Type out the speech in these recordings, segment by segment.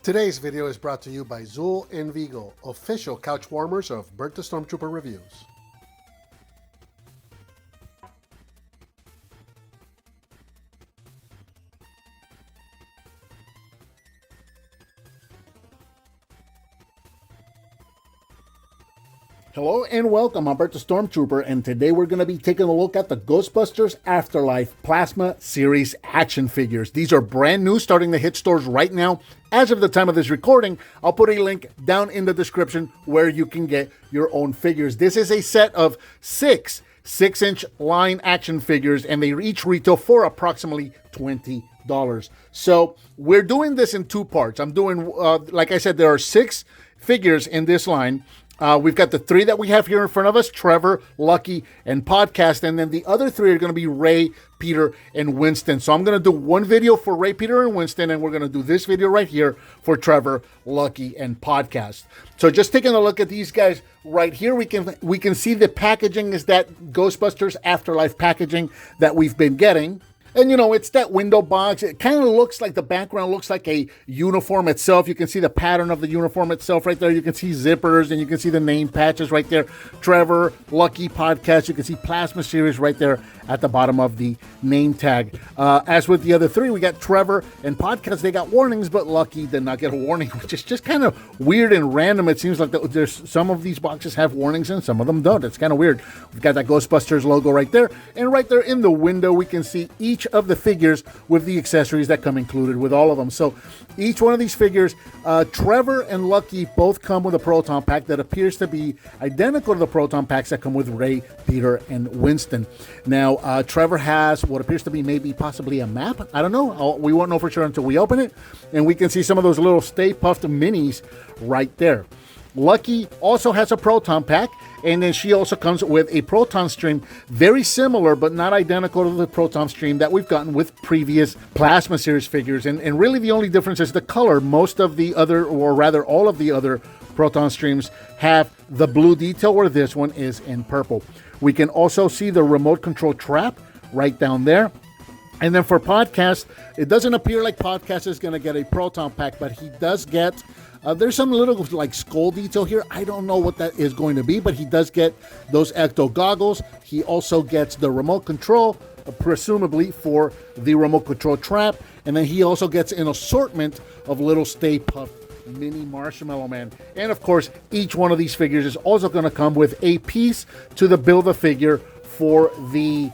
Today's video is brought to you by Zool and Vigo, official couch warmers of Bert The Stormtrooper reviews. Hello and welcome, I'm Bert The Stormtrooper, and today we're going to be taking a look at the Ghostbusters Afterlife Plasma Series action figures. These are brand new, starting to hit stores right now. As of the time of this recording, I'll put a link down in the description where you can get your own figures. This is a set of six 6-inch line action figures, and they each retail for approximately $20. So we're doing this in two parts. I'm doing, like I said, there are 6 figures in this line. We've got the 3 that we have here in front of us, Trevor, Lucky, and Podcast. And then the other 3 are going to be Ray, Peter, and Winston. So I'm going to do one video for Ray, Peter, and Winston, and we're going to do this video right here for Trevor, Lucky, and Podcast. So just taking a look at these guys right here, we can see the packaging is that Ghostbusters Afterlife packaging that we've been getting. And, you know, it's that window box. It kind of looks like the background looks like a uniform itself. You can see the pattern of the uniform itself right there. You can see zippers, and you can see the name patches right there. Trevor, Lucky, Podcast. You can see Plasma Series right there at the bottom of the name tag. As with the other 3, we got Trevor and Podcast. They got warnings, but Lucky did not get a warning, which is just kind of weird and random. It seems like there's some of these boxes have warnings and some of them don't. It's kind of weird. We've got that Ghostbusters logo right there. And right there in the window, we can see each of the figures with the accessories that come included with all of them. So each one of these figures, Trevor and Lucky both come with a Proton Pack that appears to be identical to the Proton Packs that come with Ray, Peter, and Winston. Now, Trevor has what appears to be possibly a map. I don't know. We won't know for sure until we open it. And we can see some of those little Stay Puffed minis right there. Lucky also has a Proton Pack, and then she also comes with a Proton Stream, very similar but not identical to the Proton Stream that we've gotten with previous Plasma Series figures. And really the only difference is the color. Most of the other, or rather all of the other Proton Streams have the blue detail, where this one is in purple. We can also see the remote control trap right down there. And then for Podcast, it doesn't appear like Podcast is going to get a Proton Pack, but he does get... there's some little like skull detail here. I don't know what that is going to be, but he does get those Ecto Goggles. He also gets the remote control, presumably for the remote control trap. And then he also gets an assortment of little Stay Puft mini Marshmallow Man. And of course, each one of these figures is also going to come with a piece to the Build-A-Figure for the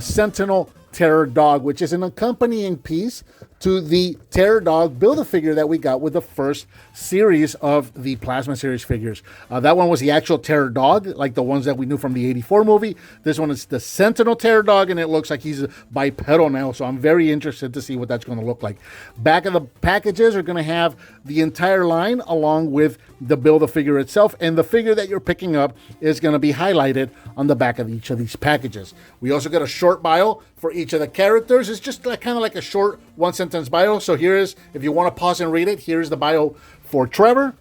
Sentinel Terror Dog, which is an accompanying piece to the Terror Dog Build-A-Figure that we got with the first series of the Plasma Series figures. That one was the actual Terror Dog, like the ones that we knew from the '84 movie. This one is the Sentinel Terror Dog, and it looks like he's bipedal now, so I'm very interested to see what that's going to look like. Back of the packages are going to have the entire line along with the Build-A-Figure itself, and the figure that you're picking up is going to be highlighted on the back of each of these packages. We also get a short bio for each of the characters. It's just like, kind of like a short one-sentence bio. So here is, if you want to pause and read it, here's the bio for Trevor.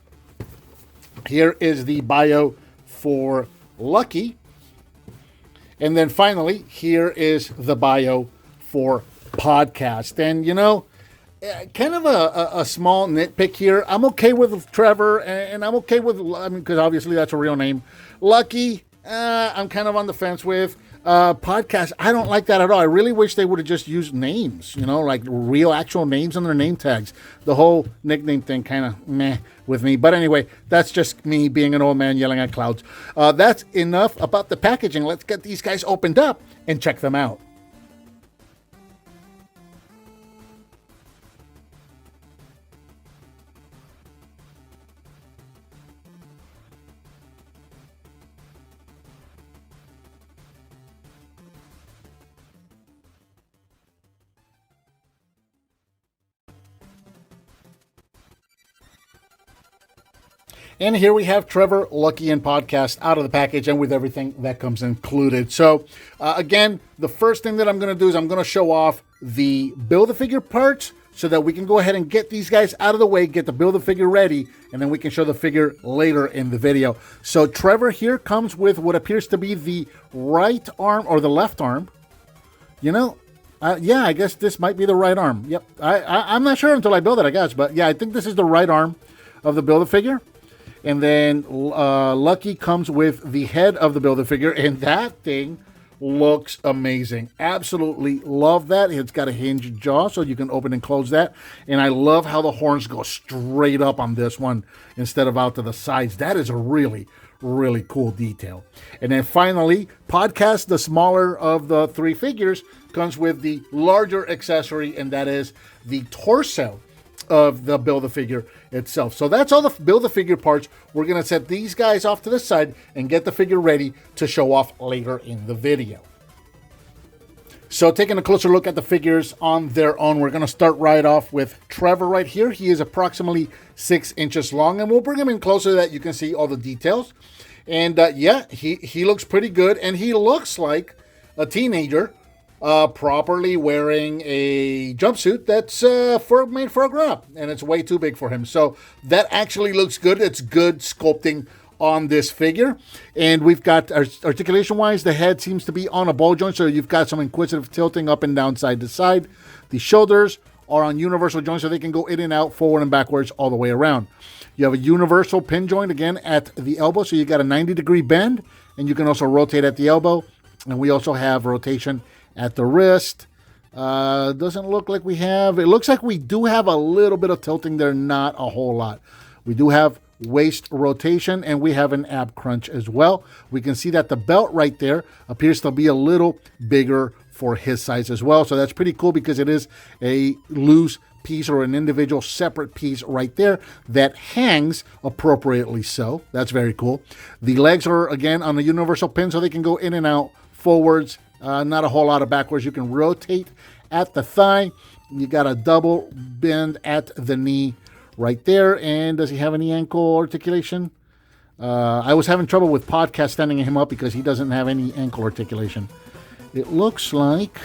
Here is the bio for Lucky. And then finally, here is the bio for Podcast. And, you know, kind of a small nitpick here. I'm okay with Trevor, and I'm okay with, because obviously that's a real name. Lucky, I'm kind of on the fence with. Podcast, I don't like that at all. I really wish they would have just used names, you know, like real actual names on their name tags. The whole nickname thing kind of meh with me. But anyway, that's just me being an old man yelling at clouds. That's enough about the packaging. Let's get these guys opened up and check them out. And here we have Trevor, Lucky, and Podcast out of the package and with everything that comes included. So, again, the first thing that I'm going to do is I'm going to show off the Build-A-Figure parts so that we can go ahead and get these guys out of the way, get the Build-A-Figure ready, and then we can show the figure later in the video. So Trevor here comes with what appears to be the right arm or the left arm. You know, Yeah, I guess this might be the right arm. Yep. I'm not sure until I build it, I guess. But yeah, I think this is the right arm of the Build-A-Figure. And then Lucky comes with the head of the Build-A-Figure. And that thing looks amazing. Absolutely love that. It's got a hinged jaw, so you can open and close that. And I love how the horns go straight up on this one instead of out to the sides. That is a really, really cool detail. And then finally, Podcast, the smaller of the three figures, comes with the larger accessory, and that is the torso of the Build-A-Figure itself. So that's all the Build-A-Figure parts. We're going to set these guys off to the side and get the figure ready to show off later in the video. So taking a closer look at the figures on their own, we're going to start right off with Trevor right here. He is approximately 6 inches long, and we'll bring him in closer so that you can see all the details. And yeah, he looks pretty good, and he looks like a teenager properly wearing a jumpsuit that's made for a grown-up, and it's way too big for him. So that actually looks good. It's good sculpting on this figure. And we've got, articulation-wise, the head seems to be on a ball joint, so you've got some inquisitive tilting up and down, side to side. The shoulders are on universal joints, so they can go in and out, forward and backwards, all the way around. You have a universal pin joint, again, at the elbow, so you got a 90-degree bend, and you can also rotate at the elbow. And we also have rotation at the wrist. Doesn't look like we have, it looks like we do have a little bit of tilting there, not a whole lot. We do have waist rotation, and we have an ab crunch as well. We can see that the belt right there appears to be a little bigger for his size as well. So that's pretty cool because it is a loose piece or an individual separate piece right there that hangs appropriately so. That's very cool. The legs are, again, on a universal pin, so they can go in and out, forwards, not a whole lot of backwards. You can rotate at the thigh. You got a double bend at the knee right there. And does he have any ankle articulation? I was having trouble with Podcast standing him up because he doesn't have any ankle articulation. It looks like...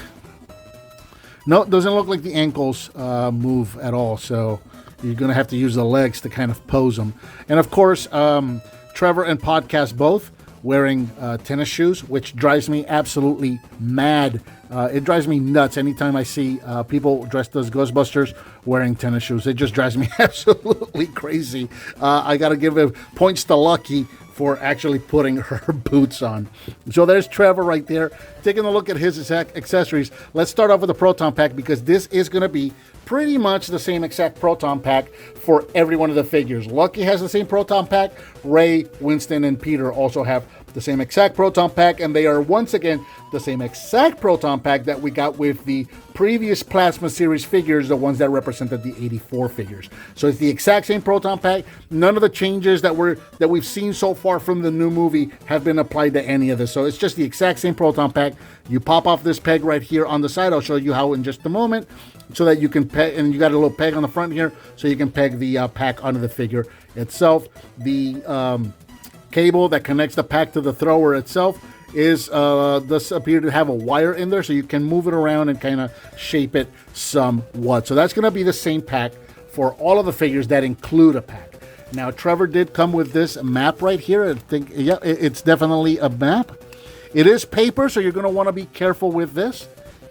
No, it doesn't look like the ankles move at all. So you're going to have to use the legs to kind of pose them. And of course, Trevor and Podcast both wearing tennis shoes, which drives me absolutely mad. It drives me nuts anytime I see people dressed as Ghostbusters wearing tennis shoes. It just drives me absolutely crazy. I got to give points to Lucky for actually putting her boots on. So there's Trevor right there. Taking a look at his exact accessories. Let's start off with the Proton Pack because this is going to be pretty much the same exact Proton Pack for every one of the figures. Lucky has the same Proton Pack. Ray, Winston, and Peter also have the same exact Proton Pack, and they are once again the same exact Proton Pack that we got with the previous Plasma Series figures, the ones that represented the 84 figures. So it's the exact same Proton Pack. None of the changes that we've seen so far from the new movie have been applied to any of this. So it's just the exact same Proton Pack. You pop off this peg right here on the side. I'll show you how in just a moment, so that you can peg, and you got a little peg on the front here, so you can peg the pack onto the figure itself. The cable that connects the pack to the thrower itself is does appear to have a wire in there, so you can move it around and kind of shape it somewhat. So that's going to be the same pack for all of the figures that include a pack. Now, Trevor did come with this map right here. I think, yeah, it's definitely a map. It is paper, so you're going to want to be careful with this.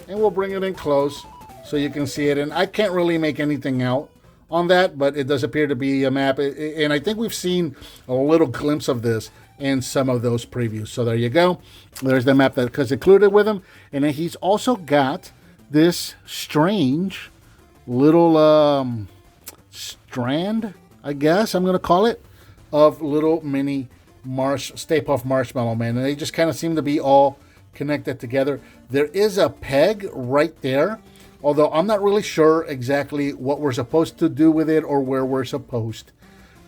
And we'll bring it in close so you can see it. And I can't really make anything out on that, but it does appear to be a map. And I think we've seen a little glimpse of this in some of those previews. So there you go. There's the map that is included with him. And then he's also got this strange little strand, I guess I'm going to call it, of little mini Stay Puft Marshmallow Man. And they just kind of seem to be all connected together. There is a peg right there, although I'm not really sure exactly what we're supposed to do with it or where we're supposed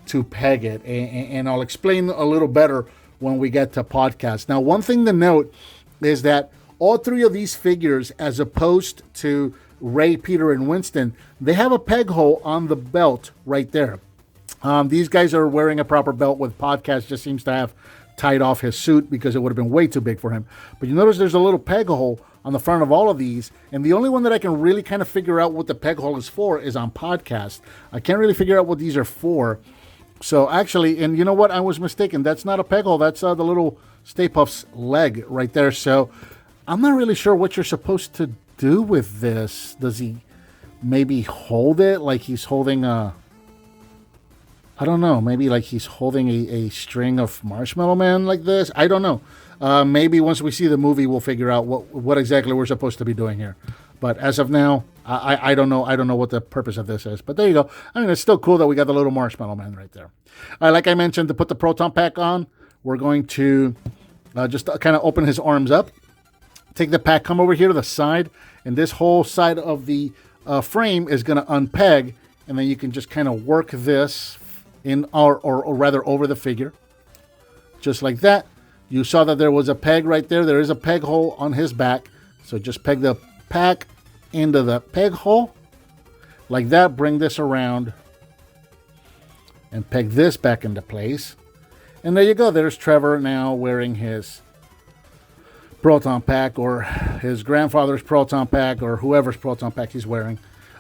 to peg it. And I'll explain a little better when we get to podcast. Now, one thing to note is that all three of these figures, as opposed to Ray, Peter, and Winston, they have a peg hole on the belt right there. These guys are wearing a proper belt. With Podcast just seems to have tied off his suit because it would have been way too big for him. But you notice there's a little peg hole on the front of all of these, and the only one that I can really kind of figure out what the peg hole is for is on Podcast. I can't really figure out what these are for. So actually, and you know what? I was mistaken. That's not a peg hole. That's the little Stay Puft's leg right there. So I'm not really sure what you're supposed to do with this? Does he maybe hold it like he's holding a... I don't know. Maybe like he's holding a string of Marshmallow Man like this. I don't know. Maybe once we see the movie, we'll figure out what exactly we're supposed to be doing here. But as of now, I don't know. I don't know what the purpose of this is. But there you go. I mean, it's still cool that we got the little Marshmallow Man right there. Like I mentioned, to put the Proton Pack on, we're going to just kind of open his arms up. Take the pack, come over here to the side, and this whole side of the frame is going to unpeg, and then you can just kind of work this in or rather over the figure, just like that. You saw that there was a peg right there. There is a peg hole on his back, so just peg the pack into the peg hole like that. Bring this around and peg this back into place, and there you go. There's Trevor now wearing his Proton Pack, or his grandfather's Proton Pack, or whoever's Proton Pack he's wearing.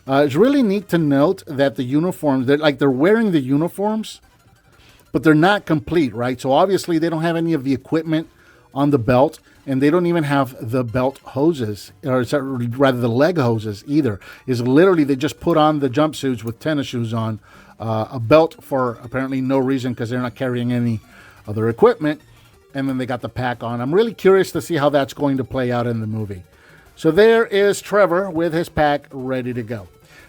It's really neat to note that the uniforms, they're wearing the uniforms, but they're not complete, right? So obviously they don't have any of the equipment on the belt, and they don't even have the belt hoses, or rather the leg hoses either. Is literally they just put on the jumpsuits with tennis shoes on, a belt for apparently no reason because they're not carrying any other equipment, and then they got the pack on. I'm really curious to see how that's going to play out in the movie. So there is Trevor with his pack ready to go.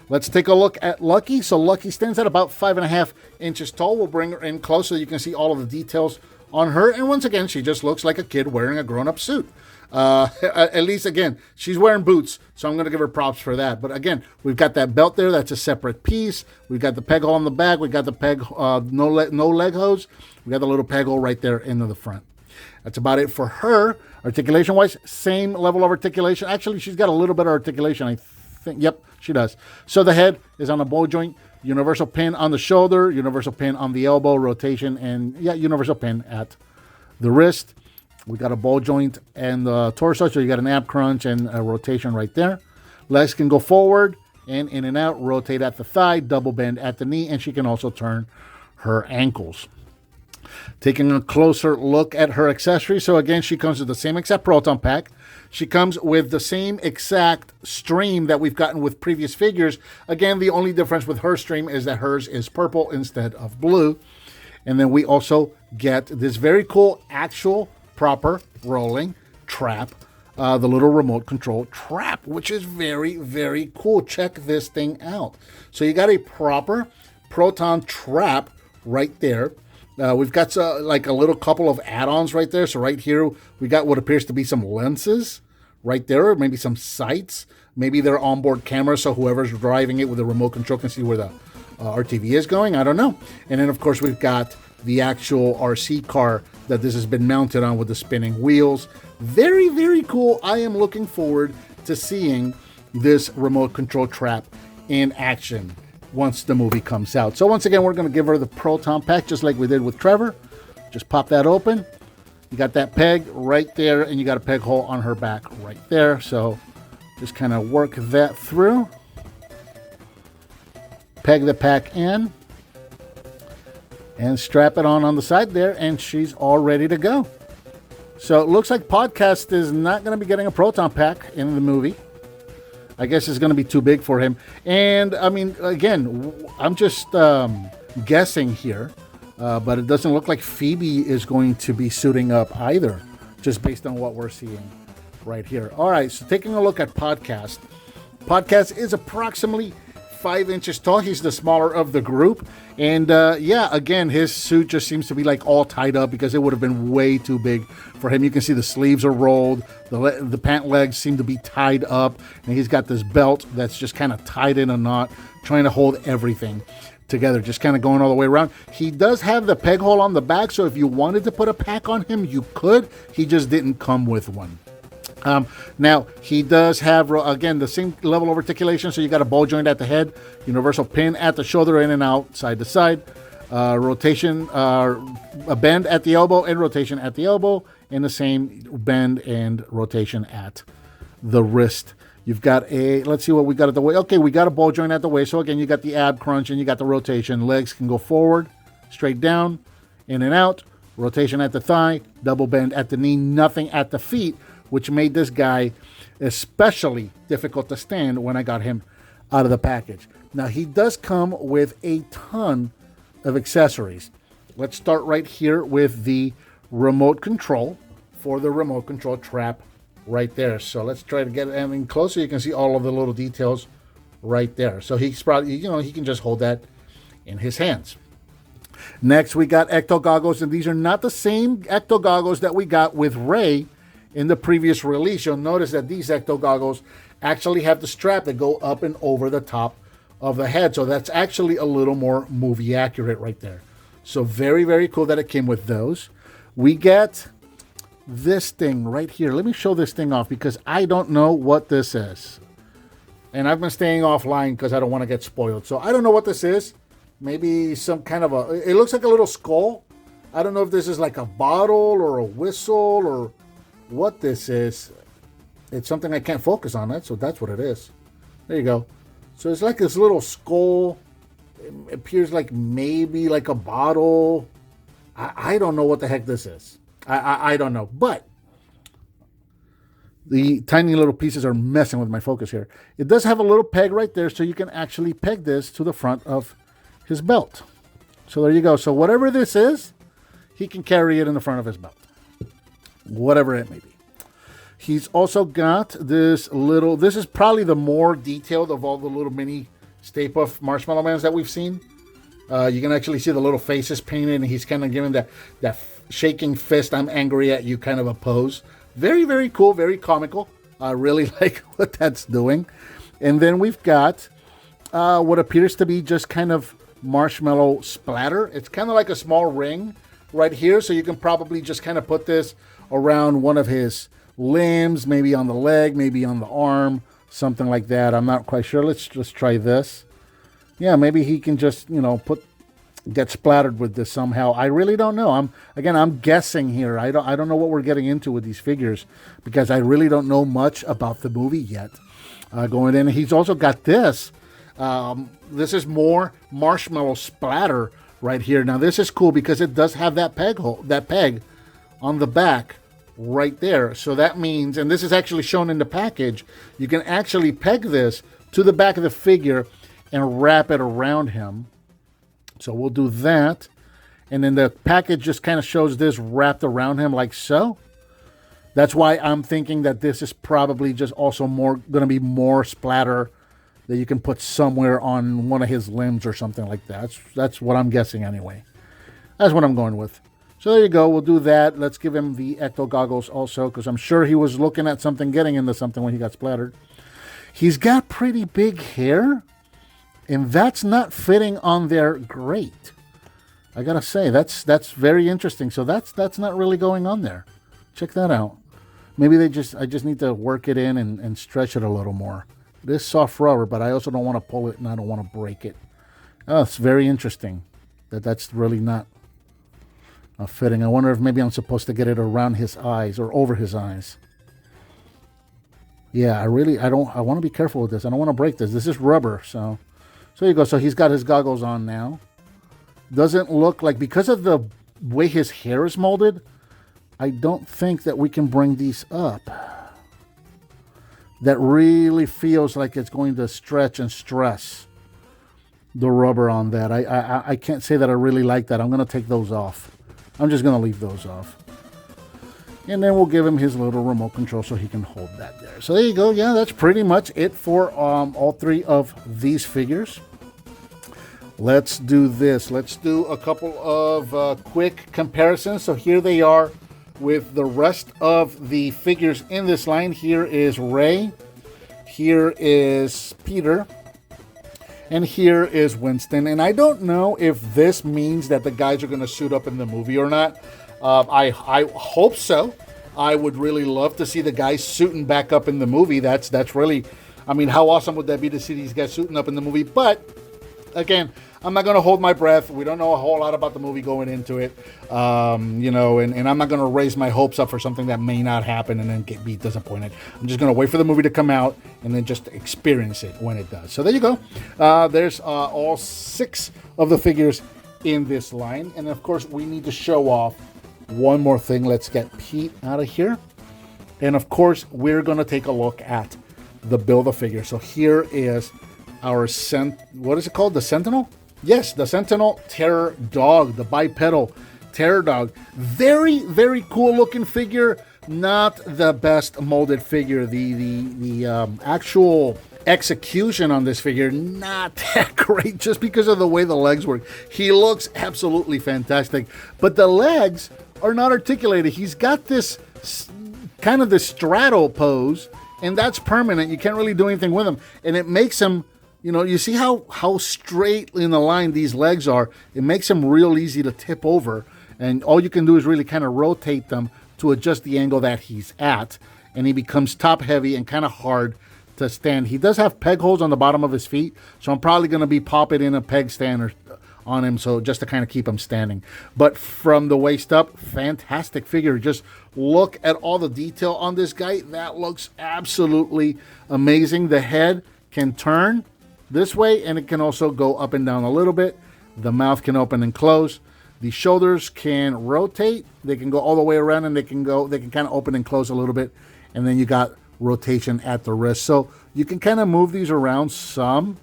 Let's take a look at Lucky. So Lucky stands at about 5.5 inches tall. We'll bring her in close so you can see all of the details on her. And once again, she just looks like a kid wearing a grown-up suit. At least, again, she's wearing boots, so I'm going to give her props for that. But again, we've got that belt there. That's a separate piece. We've got the peg hole on the back. We've got the peg, no leg hose. We got the little peg hole right there into the front. That's about it for her. Articulation-wise, same level of articulation. Actually, she's got a little bit of articulation, I think. Yep, she does. So the head is on a ball joint, universal pin on the shoulder, universal pin on the elbow, rotation, and universal pin at the wrist. We got a ball joint and the torso, so you got an ab crunch and a rotation right there. Legs can go forward and in and out, rotate at the thigh, double bend at the knee, and she can also turn her ankles. Taking a closer look at her accessories. So again, she comes with the same exact Proton Pack. She comes with the same exact stream that we've gotten with previous figures. Again, the only difference with her stream is that hers is purple instead of blue. And then we also get this very cool actual proper rolling trap, the little remote control trap, which is very, very cool. Check this thing out. So you got a proper Proton trap right there. We've got like a little couple of add-ons right there. So right here, we got what appears to be some lenses right there, or maybe some sights. Maybe they're onboard cameras, so whoever's driving it with a remote control can see where the RTV is going. I don't know. And then, of course, we've got the actual RC car that this has been mounted on with the spinning wheels. Very, very cool. I am looking forward to seeing this remote control trap in action once the movie comes out. So once again, we're going to give her the Proton Pack just like we did with Trevor. Just pop that open. You got that peg right there, and you got a peg hole on her back right there. So just kind of work that through. Peg the pack in. And strap it on the side there, and she's all ready to go. So it looks like Podcast is not going to be getting a Proton Pack in the movie. I guess it's going to be too big for him. And, I mean, again, I'm just guessing here. But it doesn't look like Phoebe is going to be suiting up either, just based on what we're seeing right here. All right, so taking a look at Podcast. Podcast is approximately 5 inches tall. He's the smaller of the group. And again, his suit just seems to be like all tied up because it would have been way too big for him. You can see the sleeves are rolled. The pant legs seem to be tied up. And he's got this belt that's just kind of tied in a knot, trying to hold everything together, just kind of going all the way around. He does have the peg hole on the back, so if you wanted to put a pack on him, you could. He just didn't come with one. Now, he does have, again, the same level of articulation, so you got a ball joint at the head, universal pin at the shoulder, in and out, side to side, rotation, a bend at the elbow, and rotation at the elbow, and the same bend and rotation at the wrist. You've got let's see what we got at the waist. Okay, we got a ball joint at the waist, so again, you got the ab crunch, and you got the rotation. Legs can go forward, straight down, in and out, rotation at the thigh, double bend at the knee, nothing at the feet which made this guy especially difficult to stand when I got him out of the package. Now, he does come with a ton of accessories. Let's start right here with the remote control for the remote control trap right there. So let's try to get it in closer. You can see all of the little details right there. So he's probably, you know, he can just hold that in his hands. Next, we got Ecto Goggles, and these are not the same Ecto Goggles that we got with Ray in the previous release. You'll notice that these Ecto Goggles actually have the strap that go up and over the top of the head. So that's actually a little more movie accurate right there. So very, very cool that it came with those. We get this thing right here. Let me show this thing off because I don't know what this is. And I've been staying offline because I don't want to get spoiled. So I don't know what this is. Maybe some kind of a... It looks like a little skull. I don't know if this is like a bottle or a whistle or what this is. It's something I can't focus on that, so that's what it is. There you go. So it's like this little skull. It appears like maybe like a bottle. I don't know what the heck this is. I don't know. But the tiny little pieces are messing with my focus here. It does have a little peg right there, so you can actually peg this to the front of his belt. So there you go. So whatever this is, he can carry it in the front of his belt. Whatever it may be. He's also got this little... This is probably the more detailed of all the little mini Stay Puft Marshmallow Mans that we've seen. You can actually see the little faces painted, and he's kind of giving that shaking fist, I'm angry at you kind of a pose. Very, very cool, very comical. I really like what that's doing. And then we've got what appears to be just kind of marshmallow splatter. It's kind of like a small ring right here, so you can probably just kind of put this around one of his limbs, maybe on the leg, maybe on the arm, something like that. I'm not quite sure. Let's just try this. Yeah, maybe he can just, you know, get splattered with this somehow. I really don't know. I'm guessing here. I don't know what we're getting into with these figures because I really don't know much about the movie yet. Going in, he's also got this. This is more marshmallow splatter right here. Now this is cool because it does have that peg on the back right there. So that means, and this is actually shown in the package, you can actually peg this to the back of the figure and wrap it around him. So we'll do that. And then the package just kind of shows this wrapped around him like so. That's why I'm thinking that this is probably just also going to be more splatter that you can put somewhere on one of his limbs or something like that. That's what I'm guessing anyway. That's what I'm going with. So there you go. We'll do that. Let's give him the Ecto Goggles also, because I'm sure he was looking at something, getting into something when he got splattered. He's got pretty big hair, and that's not fitting on there great. I gotta say, that's very interesting. So that's not really going on there. Check that out. Maybe I just need to work it in and stretch it a little more. It is soft rubber, but I also don't want to pull it and I don't want to break it. Oh, it's very interesting that's really not fitting. I wonder if maybe I'm supposed to get it around his eyes or over his eyes. Yeah, I want to be careful with this. I don't want to break this. This is rubber, so there you go. So he's got his goggles on now. Doesn't look like, because of the way his hair is molded, I don't think that we can bring these up. That really feels like it's going to stretch and stress the rubber on that. I can't say that I really like that. I'm going to take those off. I'm just going to leave those off. And then we'll give him his little remote control so he can hold that there. So there you go. Yeah, that's pretty much it for all three of these figures. Let's do this. Let's do a couple of quick comparisons. So here they are with the rest of the figures in this line. Here is Ray. Here is Peter. And here is Winston. And I don't know if this means that the guys are going to suit up in the movie or not. I hope so. I would really love to see the guys suiting back up in the movie. That's really, I mean, how awesome would that be to see these guys suiting up in the movie? But again, I'm not going to hold my breath. We don't know a whole lot about the movie going into it, and I'm not going to raise my hopes up for something that may not happen and then be disappointed. I'm just going to wait for the movie to come out and then just experience it when it does. So there you go. There's all 6 of the figures in this line. And of course, we need to show off one more thing. Let's get Pete out of here. And of course, we're going to take a look at the Build-A-Figure. So here is our what is it called? The Sentinel? Yes, the Sentinel Terror Dog, the bipedal Terror Dog. Very, very cool looking figure. Not the best molded figure. The actual execution on this figure, not that great, just because of the way the legs work. He looks absolutely fantastic, but the legs are not articulated. He's got this kind of the straddle pose, and that's permanent. You can't really do anything with him, and it makes him, you know, you see how straight in the line these legs are. It makes him real easy to tip over, and all you can do is really kind of rotate them to adjust the angle that he's at, and he becomes top heavy and kind of hard to stand. He does have peg holes on the bottom of his feet, so I'm probably going to be popping in a peg stand on him, so just to kind of keep him standing. But from the waist up, fantastic figure. Just look at all the detail on this guy. That looks absolutely amazing. The head can turn this way, and it can also go up and down a little bit. The mouth can open and close. The shoulders can rotate. They can go all the way around, and they can kind of open and close a little bit. And then you got rotation at the wrist, so you can kind of move these around some.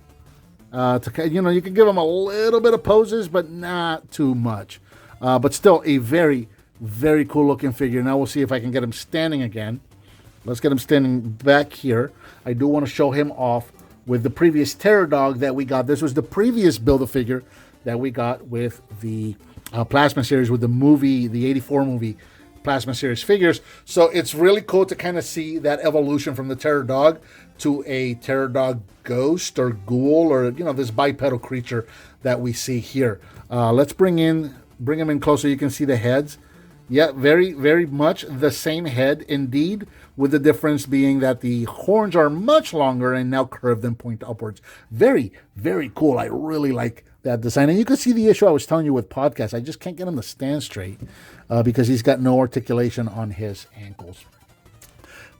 You can give them a little bit of poses, but not too much. But still a very, very cool looking figure. Now we'll see if I can get him standing again. Let's get him standing back here. I do want to show him off with the previous Terror Dog that we got. This was the previous Build-A-Figure that we got with the Plasma series, with the movie, the 84 movie Plasma series figures. So it's really cool to kind of see that evolution from the Terror Dog to a Terror Dog ghost or ghoul, or this bipedal creature that we see here. Let's bring him in closer. You can see the heads. Yeah, very, very much the same head indeed, with the difference being that the horns are much longer and now curved and point upwards. Very, very cool. I really like that design. And you can see the issue I was telling you with podcasts. I just can't get him to stand straight because he's got no articulation on his ankles.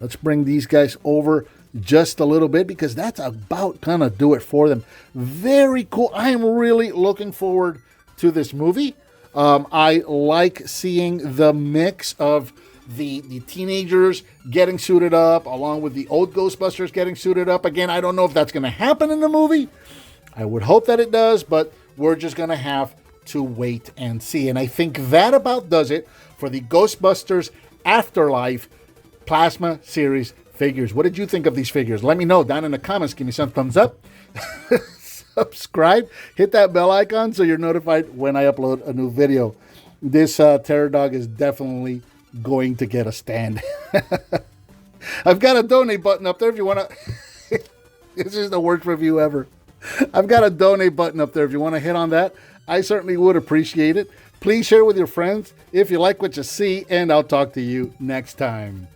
Let's bring these guys over just a little bit, because that's about gonna do it for them. Very cool. I am really looking forward to this movie. I like seeing the mix of the teenagers getting suited up along with the old Ghostbusters getting suited up. Again, I don't know if that's going to happen in the movie. I would hope that it does, but we're just going to have to wait and see. And I think that about does it for the Ghostbusters Afterlife Plasma Series figures. What did you think of these figures? Let me know down in the comments. Give me some thumbs up. Subscribe, hit that bell icon so you're notified when I upload a new video. This Terror Dog is definitely going to get a stand. I've got a donate button up there if you want to. This is the worst review ever. I've got a donate button up there if you want to hit on that. I certainly would appreciate it. Please share with your friends if you like what you see, and I'll talk to you next time.